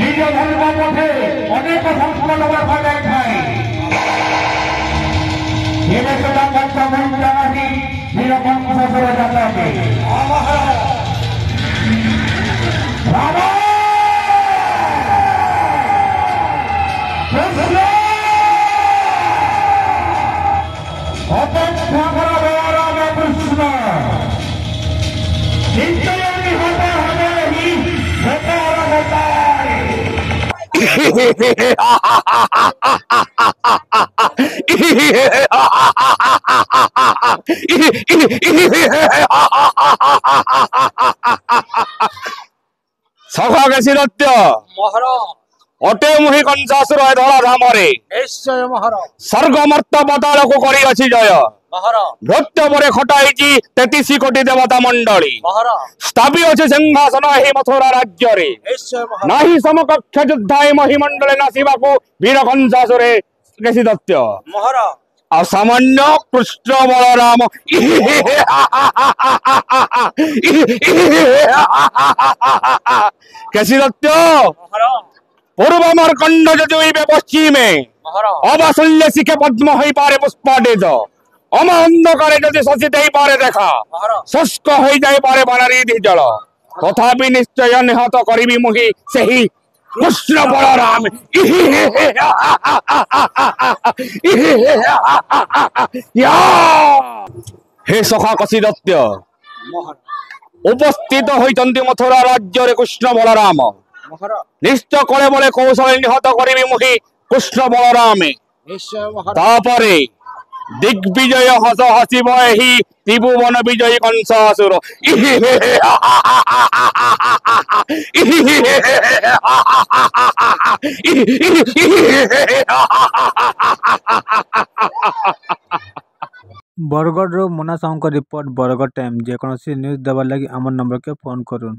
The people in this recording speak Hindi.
निज धर्म पथे अनेक संस्कृत बजाई सखा केसी नृत्य अटे मुहि कंसासुर धरा धाम स्वर्ग मर्त पताल को करी अछि जय नृत्य परे खटाई 33 कोटी देवता मंडली स्थापी अच्छे सिंहासन ही मथुरा राज्य रे नाही समकक्ष युद्धाय महिमंडले नासिबा को वीर कंसासुर केसी नृत्य आ सामान्य कृष्ण बलराम कैसी नृत्य पूर्व मर्कंड जजुइबे पश्चिमे अबासल्य शिखे पद्म होई पारे पुष्पाडेज अम अंधकारे जदि शशि देई पारे देखा शुष्क होई जाई पारे बनारी जल तथापि निश्चय निहत करिबी मुहि सेही कृष्ण बलराम हे सखा कसी नृत्य उपस्थित होइतंती मथुरा राज्य रे कृष्ण बलराम निश्चय कले बले कौशल निहत करिबी मुहि कृष्ण बलराम तापरे दिग्विजय हस हसिब एही त्रिभुवन विजयी कंसासुर बरगढ़ रो मोना साहू का रिपोर्ट बरगढ़ टाइम जेकोसी न्यूज देवार लगी आम नंबर के फोन करूँ।